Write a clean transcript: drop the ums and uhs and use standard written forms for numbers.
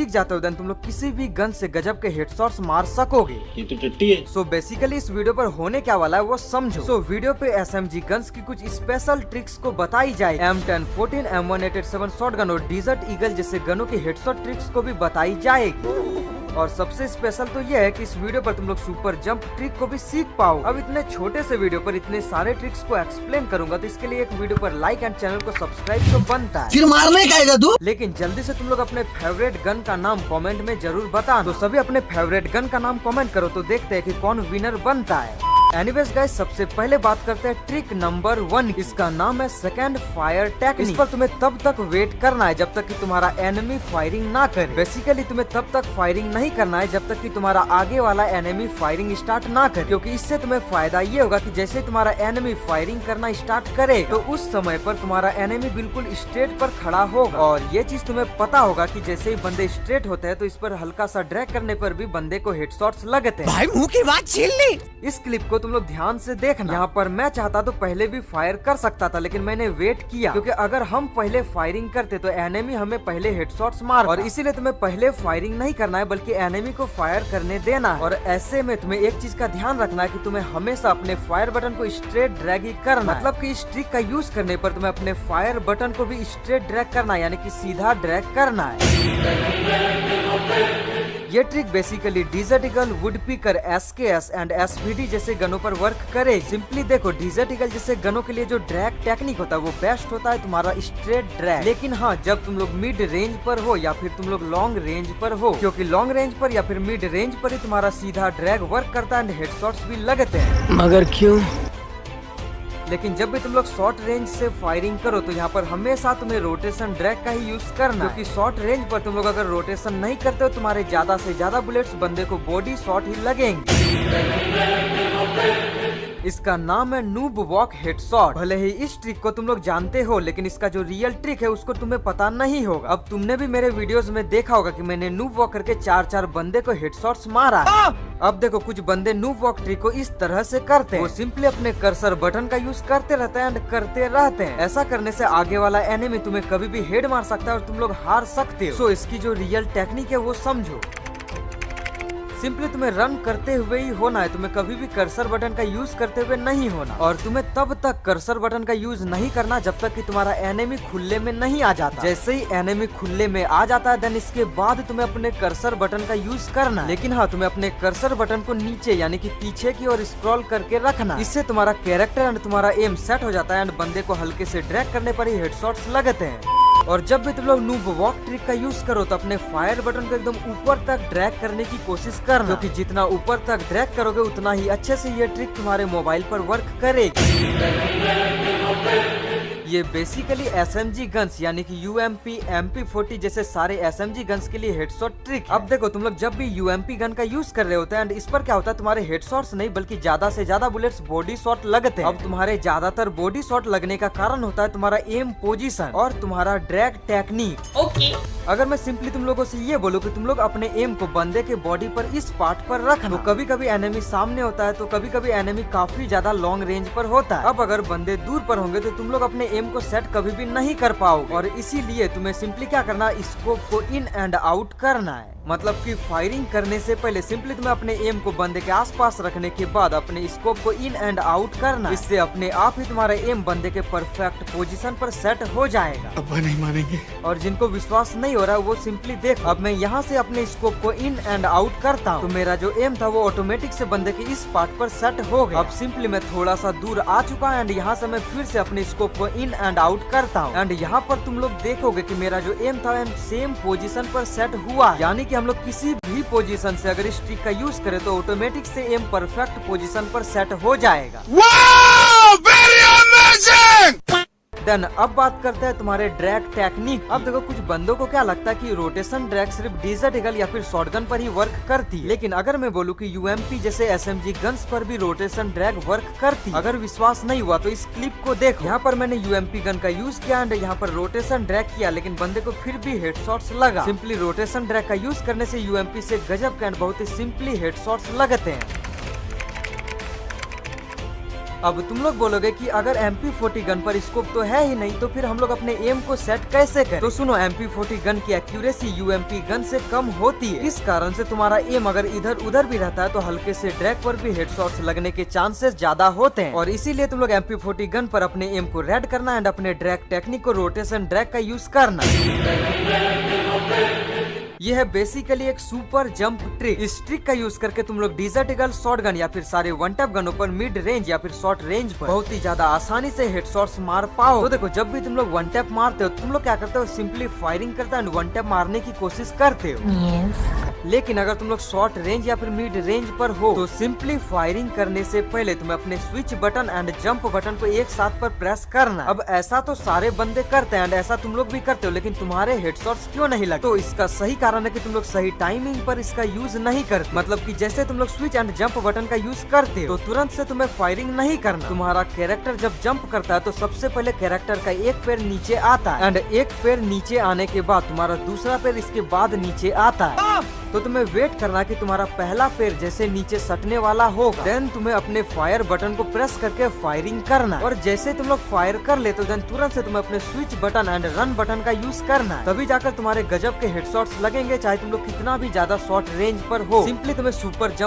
सीख जाते हो देन तुम लोग किसी भी गन से गजब के हेडशॉट्स मार सकोगे। ये तो टट्टी है। सो बेसिकली इस वीडियो पर होने क्या वाला है वो समझो। सो वीडियो पे SMG गन्स की कुछ स्पेशल ट्रिक्स को बताई जाए, M10, 14, M187 शॉटगन और डिजर्ट ईगल जैसे गनों की हेडशॉट ट्रिक्स को भी बताई जाएगी। और सबसे स्पेशल तो ये है कि इस वीडियो पर तुम लोग सुपर जंप ट्रिक को भी सीख पाओ। अब इतने छोटे से वीडियो पर इतने सारे ट्रिक्स को एक्सप्लेन करूंगा तो इसके लिए एक वीडियो पर लाइक एंड चैनल को सब्सक्राइब तो बनता है। फिर मारने का है तू। लेकिन जल्दी से तुम लोग अपने फेवरेट गन का नाम कमेंट में जरूर बताना। तो सभी अपने फेवरेट गन का नाम कमेंट करो तो देखते हैं कि कौन विनर बनता है। एनीवेज गाइस, सबसे पहले बात करते हैं ट्रिक नंबर 1। इसका नाम है सेकंड फायर टेक्निक। इस पर तुम्हें तब तक वेट करना है जब तक कि तुम्हारा एनिमी फायरिंग ना करे। बेसिकली तुम्हें तब तक फायरिंग नहीं करना है जब तक कि तुम्हारा आगे वाला एनिमी फायरिंग स्टार्ट ना करे, क्योंकि इससे तुम्हें फायदा ये होगा कि जैसे ही तुम्हारा एनिमी फायरिंग करना स्टार्ट करे तो उस समय पर तुम्हारा एनिमी बिल्कुल स्ट्रेट पर खड़ा होगा। और ये चीज तुम्हें पता होगा कि जैसे ही बंदे स्ट्रेट होते हैं तो इस पर हल्का सा ड्रैग करने पर भी बंदे को हेडशॉट्स लगते हैं। भाई मुंह की बात छीन ली। इस क्लिप को तुम लोग ध्यान से देखना। यहाँ पर मैं चाहता तो पहले भी फायर कर सकता था, लेकिन मैंने वेट किया क्योंकि अगर हम पहले फायरिंग करते तो एनिमी हमें पहले हेडशॉट्स मार, और इसीलिए तुम्हें पहले फायरिंग नहीं करना है बल्कि एनिमी को फायर करने देना है। और ऐसे में तुम्हें एक चीज का ध्यान रखना है कि तुम्हें हमेशा अपने फायर बटन को स्ट्रेट ड्रैग ही करना, मतलब कि इस ट्रिक का यूज करने पर तुम्हें अपने फायर बटन को भी स्ट्रेट ड्रैग करना है, यानी कि सीधा ड्रैग करना है। ये trick basically Desert Eagle, Woodpecker, SKS and SVD जैसे गनों पर वर्क करे। सिंपली देखो, डिजर्ट ईगल जैसे गनों के लिए जो ड्रैग टेक्निक होता है वो बेस्ट होता है तुम्हारा स्ट्रेट ड्रैग। लेकिन हाँ, जब तुम लोग मिड रेंज पर हो या फिर तुम लोग लॉन्ग रेंज पर हो, क्योंकि लॉन्ग रेंज पर या फिर मिड रेंज पर ही तुम्हारा सीधा ड्रैग वर्क करता है एंड हेडशॉट्स भी लगते हैं। मगर क्यों? लेकिन जब भी तुम लोग शॉर्ट रेंज से फायरिंग करो तो यहाँ पर हमेशा तुम्हें रोटेशन ड्रैग का ही यूज करना, क्योंकि शॉर्ट रेंज पर तुम लोग अगर रोटेशन नहीं करते हो तुम्हारे ज्यादा से ज्यादा बुलेट्स बंदे को बॉडी शॉट ही लगेंगे। इसका नाम है नूब वॉक हेडशॉट। भले ही इस ट्रिक को तुम लोग जानते हो, लेकिन इसका जो रियल ट्रिक है उसको तुम्हें पता नहीं होगा। अब तुमने भी मेरे वीडियोस में देखा होगा कि मैंने नूब वॉक करके 4-4 बंदे को हेडशॉट्स मारा। अब देखो, कुछ बंदे नूब वॉक ट्रिक को इस तरह से करते हैं, वो सिंपली अपने कर्सर बटन का यूज करते रहते हैं एंड करते रहते हैं। ऐसा करने से आगे वाला एनिमी तुम्हें कभी भी हेड मार सकता है और तुम लोग हार सकते हो। सो इसकी जो रियल टेक्निक है वो समझो। सिंपली तुम्हें रन करते हुए ही होना है, तुम्हें कभी भी कर्सर बटन का यूज करते हुए नहीं होना, और तुम्हें तब तक कर्सर बटन का यूज नहीं करना जब तक कि तुम्हारा एनिमी खुले में नहीं आ जाता। जैसे ही एनिमी खुले में आ जाता है देन इसके बाद तुम्हें अपने कर्सर बटन का यूज करना। लेकिन हाँ, तुम्हें अपने कर्सर बटन को नीचे यानी कि पीछे की ओर स्क्रॉल करके रखना। इससे तुम्हारा कैरेक्टर एंड तुम्हारा एम सेट हो जाता है एंड बंदे को हल्के से ड्रैग करने पर ही हेडशॉट्स लगते हैं। और जब भी तुम लोग नूब वॉक ट्रिक का यूज करो तो अपने फायर बटन को एकदम ऊपर तक ड्रैग करने की कोशिश करना, क्योंकि जितना ऊपर तक ड्रैग करोगे उतना ही अच्छे से ये ट्रिक तुम्हारे मोबाइल पर वर्क करेगी। ये बेसिकली SMG गन्स यानी कि UMP, MP40 जैसे सारे SMG गन्स के लिए हेडशॉट ट्रिक। अब देखो, तुम लोग जब भी UMP गन का यूज कर रहे होते हैं एंड इस पर क्या होता है, तुम्हारे हेडशॉट्स नहीं बल्कि ज्यादा से ज्यादा बुलेट्स बॉडी शॉट लगते हैं। अब तुम्हारे ज्यादातर बॉडी शॉट लगने का कारण होता है तुम्हारा एम पोजीशन और तुम्हारा ड्रैग टेक्निक। ओके। अगर मैं सिंपली तुम लोगों से ये बोलूं कि तुम लोग अपने एम को बंदे के बॉडी पर इस पार्ट पर रखना, तो कभी कभी एनिमी सामने होता है तो कभी कभी एनिमी काफी ज्यादा लॉन्ग रेंज पर होता है। अब अगर बंदे दूर पर होंगे तो तुम लोग अपने एम को सेट कभी भी नहीं कर पाओगे, और इसीलिए तुम्हें सिंपली क्या करना है, स्कोप को इन एंड आउट करना है। मतलब कि फायरिंग करने से पहले सिंपली तुम्हें अपने एम को बंदे के आसपास रखने के बाद अपने स्कोप को इन एंड आउट करना। इससे अपने आप ही तुम्हारा एम बंदे के परफेक्ट पोजीशन पर सेट हो जाएगा। अब नहीं मानेंगे। और जिनको विश्वास नहीं हो रहा वो सिंपली देखो, अब मैं यहाँ से अपने स्कोप को इन एंड आउट करता हूँ तो मेरा जो एम था वो ऑटोमेटिक से बंदे के इस पार्ट पर सेट हो गया। अब सिंपली मैं थोड़ा सा दूर आ चुका एंड यहाँ से मैं फिर से अपने स्कोप को इन एंड आउट करता हूँ एंड यहाँ पर तुम लोग देखोगे कि मेरा जो एम था एंड सेम पोजीशन पर सेट हुआ, यानी कि हम लोग किसी भी पोजीशन से अगर इस ट्रिक का यूज करें तो ऑटोमेटिक से एम परफेक्ट पोजीशन पर सेट हो जाएगा। Wow, very amazing. देन अब बात करते हैं तुम्हारे ड्रैग टेक्निक। अब देखो, कुछ बंदों को क्या लगता है कि रोटेशन ड्रैग सिर्फ डिजर्ट ईगल या फिर शॉटगन पर ही वर्क करती है, लेकिन अगर मैं बोलूं कि UMP जैसे SMG गन्स पर भी रोटेशन ड्रैग वर्क करती। अगर विश्वास नहीं हुआ तो इस क्लिप को देखो। यहाँ पर मैंने UMP गन का यूज किया एंड यहाँ पर रोटेशन ड्रैग किया, लेकिन बंदे को फिर भी हेडशॉट्स लगा। सिंपली रोटेशन ड्रैग का यूज करने से UMP से गजब के एंड बहुत ही सिंपली हेडशॉट्स लगते हैं। अब तुम लोग बोलोगे कि अगर MP40 गन पर स्कोप तो है ही नहीं तो फिर हम लोग अपने एम को सेट कैसे करें? तो सुनो, MP40 गन की एक्यूरेसी UMP गन से कम होती है। इस कारण से तुम्हारा एम अगर इधर उधर भी रहता है तो हल्के से ड्रैग पर भी हेडशॉट्स लगने के चांसेस ज्यादा होते हैं। और इसीलिए तुम लोग MP40 गन पर अपने एम को रेड करना एंड अपने ड्रैग टेक्निक को रोटेशन ड्रैग का यूज करना। यह है बेसिकली एक सुपर जंप ट्रिक। इस ट्रिक का यूज करके तुम लोग डिजर्ट ईगल, शॉटगन या फिर सारे वन टैप गनों पर मिड रेंज या फिर शॉर्ट रेंज पर बहुत ही ज्यादा आसानी से हेडशॉट्स मार पाओ। तो देखो, जब भी तुम लोग वन टैप मारते हो तुम लोग क्या करते हो, सिंपली फायरिंग करते हो एंड वन टैप मारने की कोशिश करते हो। लेकिन अगर तुम लोग शॉर्ट रेंज या फिर मिड रेंज पर हो तो सिंपली फायरिंग करने से पहले तुम्हें अपने switch button and jump button को एक साथ पर प्रेस करना। अब ऐसा तो सारे बंदे करते हैं एंड ऐसा तुम लोग भी करते हो, लेकिन तुम्हारे हेडशॉट्स क्यों नहीं लगते? तो इसका सही कारण है कि तुम लोग सही टाइमिंग पर इसका यूज नहीं करते। मतलब कि जैसे तुम लोग स्विच एंड जंप बटन का यूज करते हो तो तुरंत से तुम्हें फायरिंग नहीं करना। तुम्हारा कैरेक्टर जब जंप करता है तो सबसे पहले कैरेक्टर का एक पैर नीचे आता है एंड एक पैर नीचे आने के बाद तुम्हारा दूसरा पैर इसके बाद नीचे आता है। तो तुम्हें वेट करना कि तुम्हारा पहला पैर जैसे नीचे सटने वाला होगा, देन तुम्हें अपने फायर बटन को प्रेस करके फायरिंग करना। और जैसे तुम लोग फायर कर ले तो देन तुरंत से तुम्हें अपने switch button and run button का यूज करना है। तभी जाकर तुम्हारे गजब के हेडशॉट्स लगेंगे, चाहे तुम लोग कितना भी ज्यादा शॉर्ट रेंज पर हो। सिंपली तुम्हें सुपर जंप